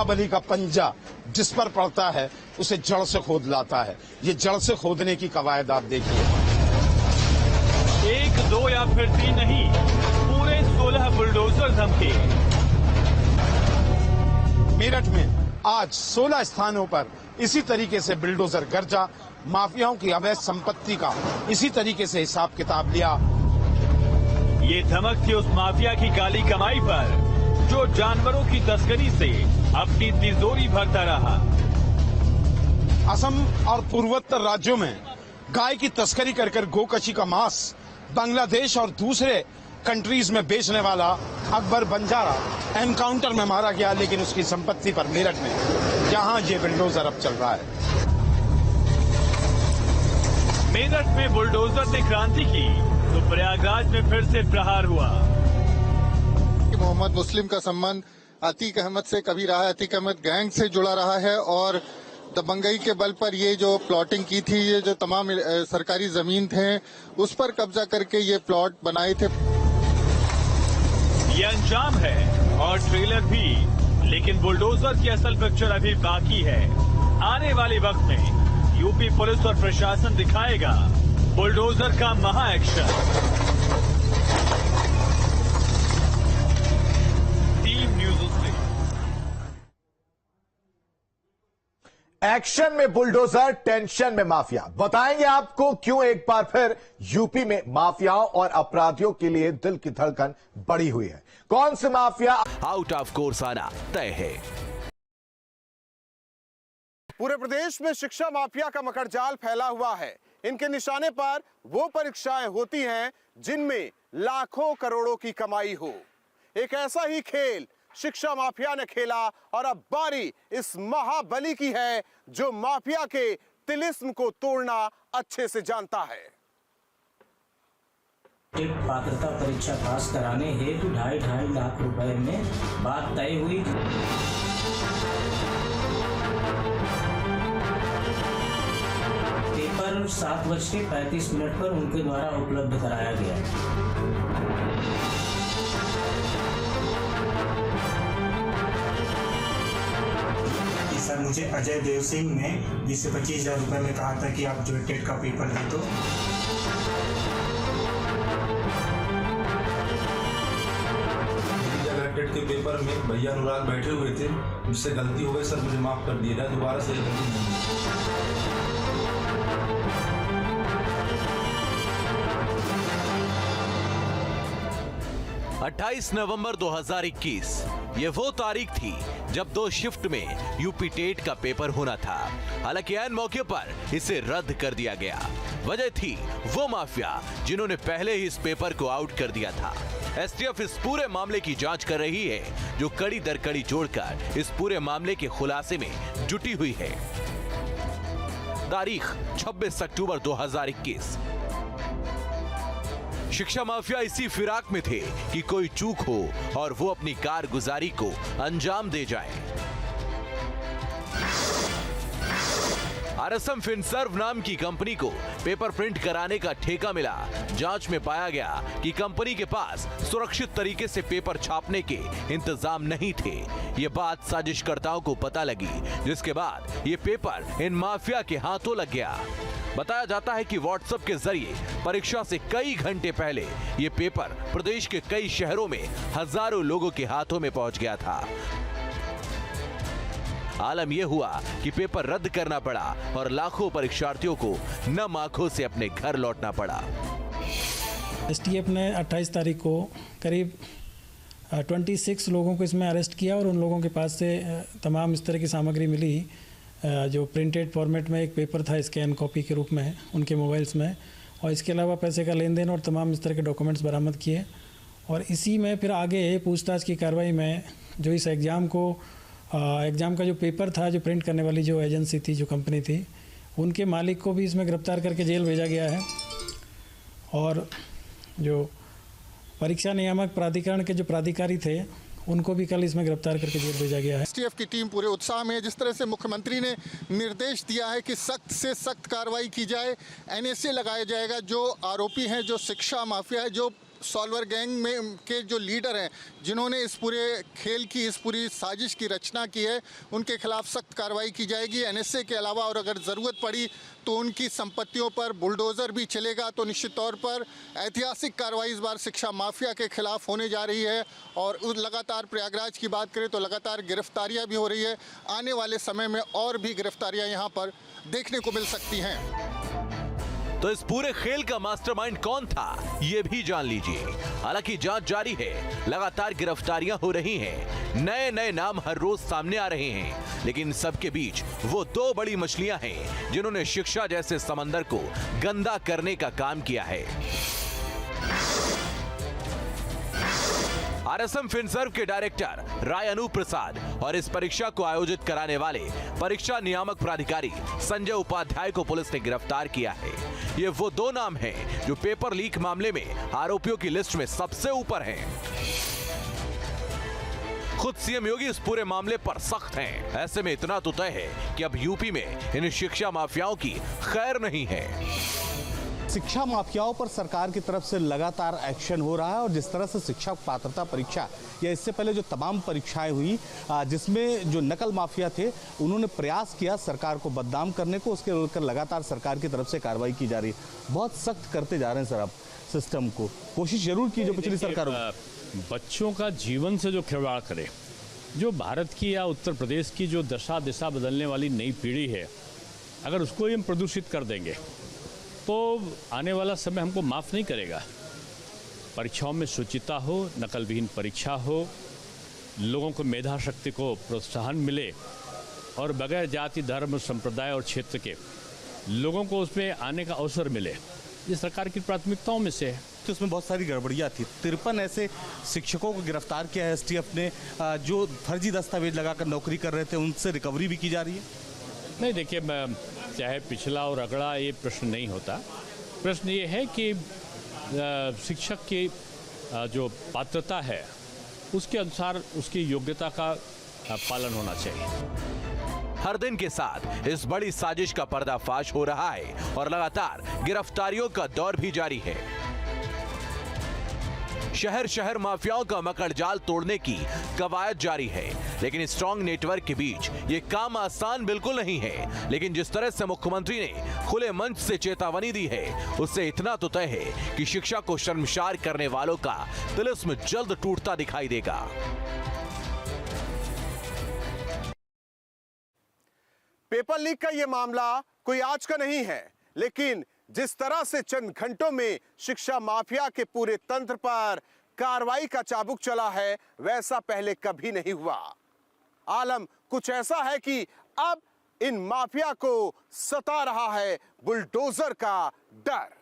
महाबली का पंजा जिस पर पड़ता है उसे जड़ से खोद लाता है। ये जड़ से खोदने की कवायद आप देखिए। 1, 2 या फिर 3 नहीं, पूरे 16 बुलडोजर धमके। मेरठ में आज 16 स्थानों पर इसी तरीके से बुलडोजर गरजा, माफियाओं की अवैध संपत्ति का इसी तरीके से हिसाब किताब लिया। ये धमक थी उस माफिया की काली कमाई पर जो जानवरों की तस्करी से अपनी तिजोरी भरता रहा। असम और पूर्वोत्तर राज्यों में गाय की तस्करी कर गोकशी का मांस बांग्लादेश और दूसरे कंट्रीज में बेचने वाला अकबर बंजारा एनकाउंटर में मारा गया, लेकिन उसकी संपत्ति पर मेरठ में जहां ये बुलडोजर अब चल रहा है। मेरठ में बुलडोजर ने क्रांति की तो प्रयागराज में फिर से प्रहार हुआ। मोहम्मद मुस्लिम का संबंध अतीक अहमद से कभी रहा है। अतीक अहमद गैंग से जुड़ा रहा है और दबंगई के बल पर ये जो प्लॉटिंग की थी, ये जो तमाम सरकारी जमीन थे उस पर कब्जा करके ये प्लॉट बनाए थे। ये अंजाम है और ट्रेलर भी, लेकिन बुलडोजर की असल पिक्चर अभी बाकी है। आने वाले वक्त में यूपी पुलिस और प्रशासन दिखाएगा बुलडोजर का महा एक्शन। टीम न्यूज़ उससे एक्शन में बुलडोजर, टेंशन में माफिया। बताएंगे आपको क्यों एक बार फिर यूपी में माफियाओं और अपराधियों के लिए दिल की धड़कन बढ़ी हुई है। कौन से माफिया आउट ऑफ कोर्स आना तय है। पूरे प्रदेश में शिक्षा माफिया का मकड़जाल फैला हुआ है। इनके निशाने पर वो परीक्षाएं होती हैं जिनमें लाखों करोड़ों की कमाई हो। एक ऐसा ही खेल शिक्षा माफिया ने खेला और अब बारी इस महाबली की है जो माफिया के तिलिस्म को तोड़ना अच्छे से जानता है। एक पात्रता परीक्षा पास कराने हेतु 2.5 लाख रुपए में बात तय हुई। पेपर 7:35 पर उनके द्वारा उपलब्ध कराया गया। सर, मुझे अजय देव सिंह ने 20 से 25,000 रुपए में कहा था कि आप जो टेट का पेपर दे दो। टेट के पेपर में भैया अनुराग बैठे हुए थे, मुझसे गलती हो गई सर, मुझे माफ कर दिया जाए, दोबारा से गलती नहीं। 28 नवंबर 2021 ये वो तारीख थी जब 2 शिफ्ट में यूपी टेट का पेपर होना था। हालांकि ऐन मौके पर इसे रद्द कर दिया गया। वजह थी वो माफिया जिन्होंने पहले ही इस पेपर को आउट कर दिया था। एसटीएफ इस पूरे मामले की जांच कर रही है, जो कड़ी दर कड़ी जोड़कर इस पूरे मामले के खुलासे में जुटी हुई है। तारीख 26 अक्टूबर 2021। शिक्षा माफिया इसी फिराक में थे कि कोई चूक हो और वो अपनी कारगुजारी को अंजाम दे जाए। आरएसएम फिनसर्व नाम की कंपनी को पेपर प्रिंट कराने का ठेका मिला। जांच में पाया गया कि कंपनी के पास सुरक्षित तरीके से पेपर छापने के इंतजाम नहीं थे। ये बात साजिशकर्ताओं को पता लगी, जिसके बाद ये पेपर इन माफिया के हाथों लग गया। बताया जाता है कि व्हाट्सएप के जरिए परीक्षा से कई घंटे पहले ये पेपर प्रदेश के कई शहरों में हजारों लोगों के हाथों में पहुंच गया था। आलम यह हुआ कि पेपर रद्द करना पड़ा और लाखों परीक्षार्थियों को नम आंखों से अपने घर लौटना पड़ा। एसटीएफ ने 28 तारीख को करीब 26 लोगों को इसमें अरेस्ट किया और उन लोगों के पास से तमाम इस तरह की सामग्री मिली जो प्रिंटेड फॉर्मेट में एक पेपर था स्कैन कॉपी के रूप में उनके मोबाइल्स में, और इसके अलावा पैसे का लेन देन और तमाम इस तरह के डॉक्यूमेंट्स बरामद किए। और इसी में फिर आगे पूछताछ की कार्रवाई में जो इस एग्ज़ाम का जो पेपर था, जो प्रिंट करने वाली जो एजेंसी थी, जो कंपनी थी, उनके मालिक को भी इसमें गिरफ्तार करके जेल भेजा गया है। और जो परीक्षा नियामक प्राधिकरण के जो प्राधिकारी थे उनको भी कल इसमें गिरफ्तार करके जेल भेजा गया है। एसटीएफ की टीम पूरे उत्साह में है। जिस तरह से मुख्यमंत्री ने निर्देश दिया है कि सख्त से सख्त कार्रवाई की जाए, एनएसए लगाया जाएगा, जो आरोपी हैं, जो शिक्षा माफिया है, जो सॉल्वर गैंग में के जो लीडर हैं, जिन्होंने इस पूरे खेल की, इस पूरी साजिश की रचना की है, उनके खिलाफ सख्त कार्रवाई की जाएगी। एनएसए के अलावा और अगर ज़रूरत पड़ी तो उनकी संपत्तियों पर बुलडोज़र भी चलेगा। तो निश्चित तौर पर ऐतिहासिक कार्रवाई इस बार शिक्षा माफिया के खिलाफ होने जा रही है। और लगातार प्रयागराज की बात करें तो लगातार गिरफ्तारियां भी हो रही है। आने वाले समय में और भी गिरफ्तारियां यहां पर देखने को मिल सकती हैं। तो इस पूरे खेल का मास्टरमाइंड कौन था, ये भी जान लीजिए। हालांकि जांच जारी है, लगातार गिरफ्तारियां हो रही हैं, नए नए नाम हर रोज सामने आ रहे हैं, लेकिन सबके बीच वो दो बड़ी मछलियां हैं जिन्होंने शिक्षा जैसे समंदर को गंदा करने का काम किया है। आरएसएम फिनसर्व के डायरेक्टर राय अनूप प्रसाद और इस परीक्षा को आयोजित कराने वाले परीक्षा नियामक प्राधिकारी संजय उपाध्याय को पुलिस ने गिरफ्तार किया है। ये वो दो नाम हैं जो पेपर लीक मामले में आरोपियों की लिस्ट में सबसे ऊपर हैं। खुद सीएम योगी इस पूरे मामले पर सख्त हैं। ऐसे में इतना तो तय है कि अब यूपी में इन शिक्षा माफियाओं की खैर नहीं है। शिक्षा माफियाओं पर सरकार की तरफ से लगातार एक्शन हो रहा है और जिस तरह से शिक्षक पात्रता परीक्षा या इससे पहले जो तमाम परीक्षाएं हुई जिसमें जो नकल माफिया थे उन्होंने प्रयास किया सरकार को बदनाम करने को, उसके लेकर लगातार सरकार की तरफ से कार्रवाई की जा रही है। बहुत सख्त करते जा रहे हैं सर आप सिस्टम को, कोशिश जरूर की जो पिछली सरकार। बच्चों का जीवन से जो खिलवाड़ करे, जो भारत की या उत्तर प्रदेश की जो दशा दिशा बदलने वाली नई पीढ़ी है, अगर उसको ही हम प्रदूषित कर देंगे तो आने वाला समय हमको माफ़ नहीं करेगा। परीक्षाओं में शुचिता हो, नकल विहीन परीक्षा हो, लोगों को मेधा शक्ति को प्रोत्साहन मिले और बगैर जाति धर्म संप्रदाय और क्षेत्र के लोगों को उसमें आने का अवसर मिले, ये सरकार की प्राथमिकताओं में से है। तो उसमें बहुत सारी गड़बड़ियाँ थी। 53 ऐसे शिक्षकों को गिरफ्तार किया है एसटीएफ ने जो फर्जी दस्तावेज लगाकर नौकरी कर रहे थे, उनसे रिकवरी भी की जा रही है। नहीं, देखिए, चाहे पिछला और अगला ये प्रश्न नहीं होता। प्रश्न ये है कि शिक्षक की जो पात्रता है उसके अनुसार उसकी योग्यता का पालन होना चाहिए। हर दिन के साथ इस बड़ी साजिश का पर्दाफाश हो रहा है और लगातार गिरफ्तारियों का दौर भी जारी है। शहर शहर माफियाओं का मकड़ जाल तोड़ने की कवायद जारी है, लेकिन स्ट्रॉन्ग नेटवर्क के बीच ये काम आसान बिल्कुल नहीं है। लेकिन जिस तरह से मुख्यमंत्री ने खुले मंच से चेतावनी दी है, उससे इतना तो तय है कि शिक्षा को शर्मसार करने वालों का तिलिस्म जल्द टूटता दिखाई देगा। पेपर लीक का यह मामला कोई आज का नहीं है, लेकिन जिस तरह से चंद घंटों में शिक्षा माफिया के पूरे तंत्र पर कार्रवाई का चाबुक चला है, वैसा पहले कभी नहीं हुआ। आलम कुछ ऐसा है कि अब इन माफिया को सता रहा है बुलडोजर का डर।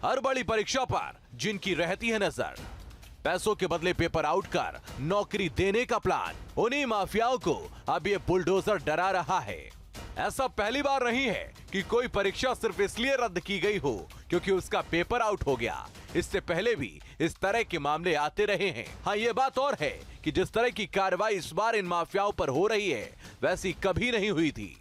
हर बड़ी परीक्षा पर जिनकी रहती है नजर, पैसों के बदले पेपर आउट कर नौकरी देने का प्लान, उन्हीं माफियाओं को अब ये बुलडोजर डरा रहा है। ऐसा पहली बार नहीं है कि कोई परीक्षा सिर्फ इसलिए रद्द की गई हो क्योंकि उसका पेपर आउट हो गया। इससे पहले भी इस तरह के मामले आते रहे हैं। हाँ, ये बात और है कि जिस तरह की कार्रवाई इस बार इन माफियाओं पर हो रही है, वैसी कभी नहीं हुई थी।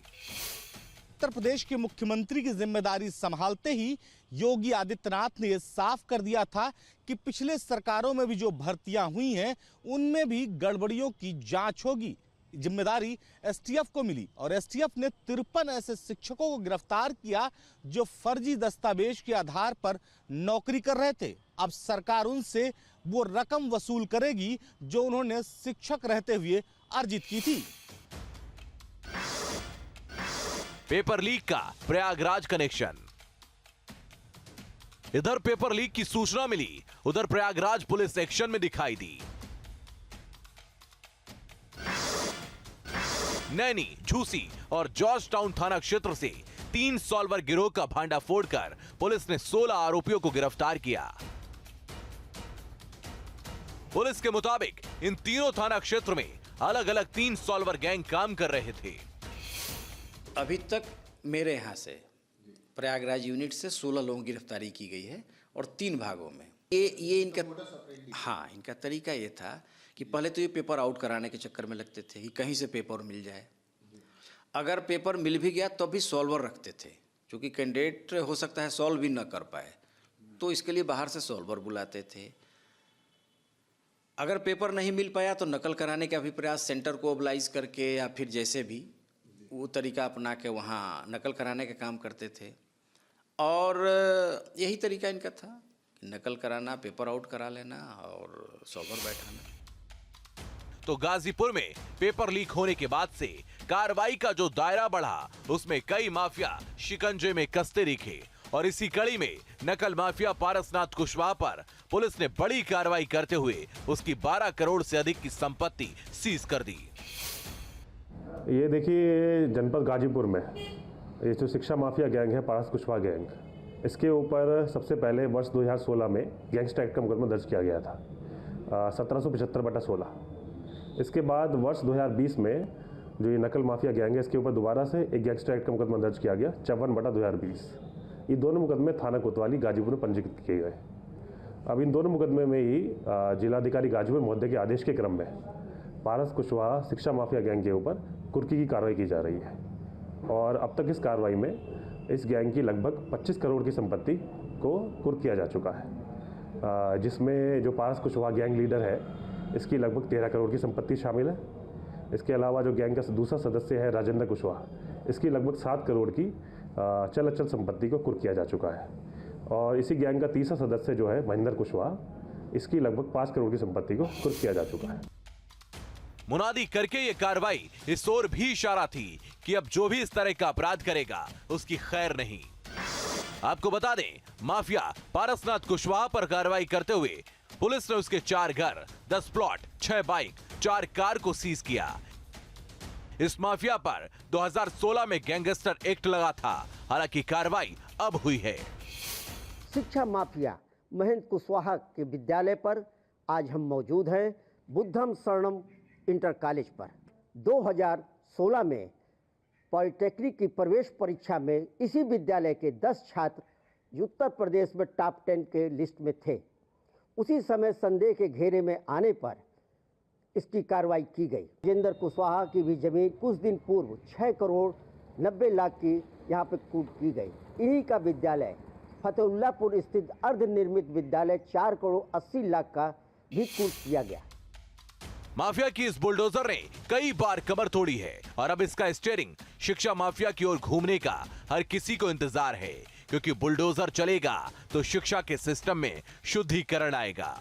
उत्तर प्रदेश के मुख्यमंत्री की जिम्मेदारी संभालते ही योगी आदित्यनाथ ने यह साफ कर दिया था कि पिछले सरकारों में भी जो भर्तियां हुई हैं उनमें भी गड़बड़ियों की जांच होगी। जिम्मेदारी एसटीएफ को मिली और एसटीएफ ने 53 ऐसे शिक्षकों को गिरफ्तार किया जो फर्जी दस्तावेज के आधार पर नौकरी कर रहे थे। अब सरकार उनसे वो रकम वसूल करेगी जो उन्होंने शिक्षक रहते हुए अर्जित की थी। पेपर लीक का प्रयागराज कनेक्शन। इधर पेपर लीक की सूचना मिली, उधर प्रयागराज पुलिस एक्शन में दिखाई दी। नैनी, झूसी और जॉर्ज टाउन थाना क्षेत्र से 3 सॉल्वर गिरोह का भांडाफोड़ कर पुलिस ने 16 आरोपियों को गिरफ्तार किया। पुलिस के मुताबिक इन तीनों थाना क्षेत्र में अलग अलग 3 सॉल्वर गैंग काम कर रहे थे। अभी तक मेरे यहाँ से प्रयागराज यूनिट से 16 लोगों की गिरफ्तारी की गई है और 3 भागों में। ये इनका तरीका ये था कि पहले तो ये पेपर आउट कराने के चक्कर में लगते थे कि कहीं से पेपर मिल जाए। अगर पेपर मिल भी गया तो भी सॉल्वर रखते थे, क्योंकि कैंडिडेट हो सकता है सॉल्व भी न कर पाए, तो इसके लिए बाहर से सॉल्वर बुलाते थे। अगर पेपर नहीं मिल पाया तो नकल कराने का भी प्रयास, सेंटर को ओबलाइज करके या फिर जैसे भी वो तरीका अपना के वहाँ नकल कराने का काम करते थे। और यही तरीका इनका था, नकल कराना, पेपर आउट करा लेना और सॉल्वर बैठाना। तो गाजीपुर में पेपर लीक होने के बाद से कार्रवाई का जो दायरा बढ़ा, उसमें कई माफिया शिकंजे में कसते दिखे और इसी कड़ी में नकल माफिया पारसनाथ कुशवाहा पर पुलिस ने बड़ी कार्रवाई करते हुए उसकी 12 करोड़ से अधिक की संपत्ति सीज कर दी। ये देखिए, जनपद गाजीपुर में ये जो शिक्षा माफिया गैंग है, पारस कुशवाहा गैंग, इसके ऊपर सबसे पहले वर्ष 2016 में गैंगस्टर एक्ट का मुकदमा दर्ज किया गया था 1775/16। इसके बाद वर्ष 2020 में जो ये नकल माफिया गैंग है, इसके ऊपर दोबारा से एक गैंगस्टर एक्ट का मुकदमा दर्ज किया गया 54/2020। ये दोनों मुकदमे थाना कोतवाली गाजीपुर में पंजीकृत किए गए। अब इन दोनों मुकदमे में ही जिलाधिकारी गाजीपुर महोदय के आदेश के क्रम में पारस कुशवाहा शिक्षा माफिया गैंग के ऊपर कुर्की की कार्रवाई की जा रही है और अब तक इस कार्रवाई में इस गैंग की लगभग 25 करोड़ की संपत्ति को कुर्क किया जा चुका है, जिसमें जो पारस कुशवाहा गैंग लीडर है, इसकी लगभग 13 करोड़ की संपत्ति शामिल है। इसके अलावा जो गैंग का दूसरा सदस्य है राजेंद्र कुशवाहा, इसकी लगभग 7 करोड़ की चल अचल संपत्ति को कुर्क किया जा चुका है। और इसी गैंग का तीसरा सदस्य जो है महेंद्र कुशवाहा, इसकी लगभग 5 करोड़ की संपत्ति को कुर्क किया जा चुका है। मुनादी करके ये कार्रवाई इस ओर भी इशारा थी कि अब जो भी इस तरह का अपराध करेगा उसकी खैर नहीं। आपको बता दें, माफिया पारसनाथ कुशवाहा पर कार्रवाई करते हुए पुलिस ने उसके 4 घर, 10 प्लॉट, 6 बाइक, 4 कार को सीज किया। इस माफिया पर 2016 में गैंगस्टर एक्ट लगा था, हालांकि कार्रवाई अब हुई है। शिक्षा माफिया महेंद्र कुशवाहा के विद्यालय पर आज हम मौजूद हैं, बुद्धम शरणम इंटर कॉलेज पर। 2016 में पॉलिटेक्निक की प्रवेश परीक्षा में इसी विद्यालय के 10 छात्र उत्तर प्रदेश में टॉप 10 के लिस्ट में थे। उसी समय संदेह के घेरे में आने पर इसकी कार्रवाई की गई। राजेंद्र कुशवाहा की भी जमीन कुछ दिन पूर्व 6 करोड़ 90 लाख की यहाँ पे कूट की गई। इन्हीं का विद्यालय फतेहुल्लापुर स्थित अर्धनिर्मित विद्यालय 4 करोड़ 80 लाख का भी कूट किया गया। माफिया की इस बुलडोजर ने कई बार कमर तोड़ी है और अब इसका स्टीयरिंग शिक्षा माफिया की ओर घूमने का हर किसी को इंतजार है, क्योंकि बुलडोजर चलेगा तो शिक्षा के सिस्टम में शुद्धिकरण आएगा।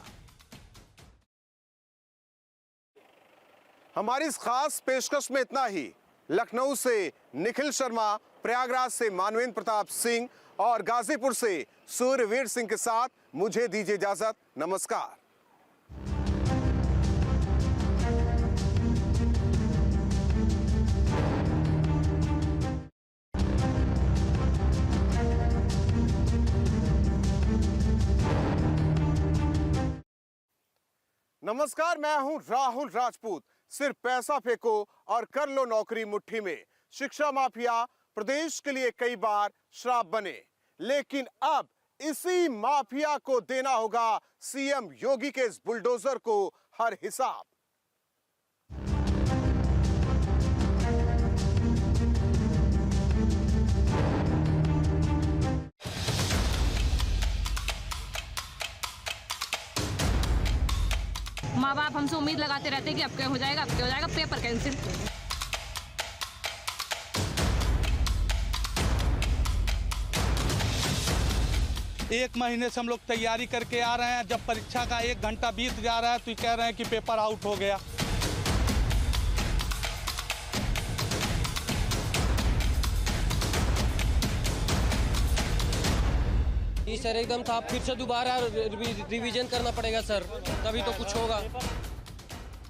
हमारी इस खास पेशकश में इतना ही। लखनऊ से निखिल शर्मा, प्रयागराज से मानवेंद्र प्रताप सिंह और गाजीपुर से सूर्यवीर सिंह के साथ मुझे दीजिए इजाजत। नमस्कार। नमस्कार, मैं हूं राहुल राजपूत। सिर्फ पैसा फेंको और कर लो नौकरी मुट्ठी में। शिक्षा माफिया प्रदेश के लिए कई बार श्राप बने, लेकिन अब इसी माफिया को देना होगा सीएम योगी के इस बुलडोजर को हर हिसाब। माँ बाप हमसे उम्मीद लगाते रहते कि अब क्या हो जाएगा, अब क्या हो जाएगा, पेपर कैंसिल। एक महीने से हम लोग तैयारी करके आ रहे हैं। जब परीक्षा का 1 घंटा बीत जा रहा है तो कह रहे हैं कि पेपर आउट हो गया। सर एकदम था, फिर से दोबारा रिवीजन करना पड़ेगा सर, तभी तो कुछ होगा।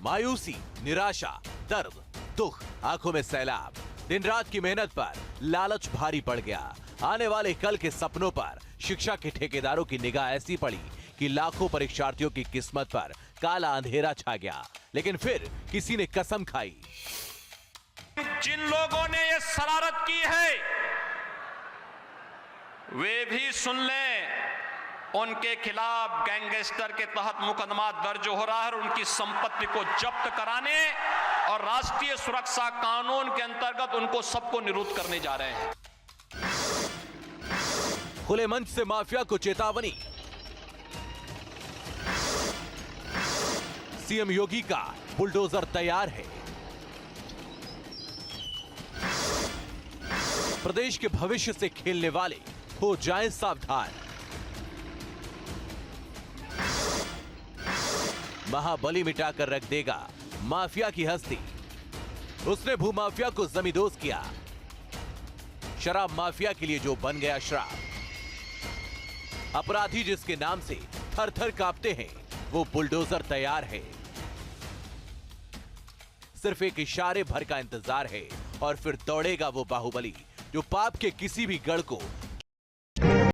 मायूसी, निराशा, दर्द, दुख, आंखों में सैलाब। दिन रात की मेहनत पर लालच भारी पड़ गया। आने वाले कल के सपनों पर शिक्षा के ठेकेदारों की निगाह ऐसी पड़ी कि लाखों परीक्षार्थियों की किस्मत पर काला अंधेरा छा गया। लेकिन फिर किसी ने कसम खाई। जिन लोगों ने ये शरारत की है वे भी सुन लें, उनके खिलाफ गैंगस्टर के तहत मुकदमा दर्ज हो रहा है और उनकी संपत्ति को जब्त कराने और राष्ट्रीय सुरक्षा कानून के अंतर्गत उनको सबको निरुद्ध करने जा रहे हैं। खुले मंच से माफिया को चेतावनी। सीएम योगी का बुलडोजर तैयार है। प्रदेश के भविष्य से खेलने वाले हो जाएं सावधान। महाबली मिटाकर रख देगा माफिया की हस्ती। उसने भूमाफिया को जमींदोज किया। शराब माफिया के लिए जो बन गया श्राप। अपराधी जिसके नाम से थर थर कांपते हैं, वो बुलडोजर तैयार है। सिर्फ एक इशारे भर का इंतजार है और फिर दौड़ेगा वो बाहुबली जो पाप के किसी भी गढ़ को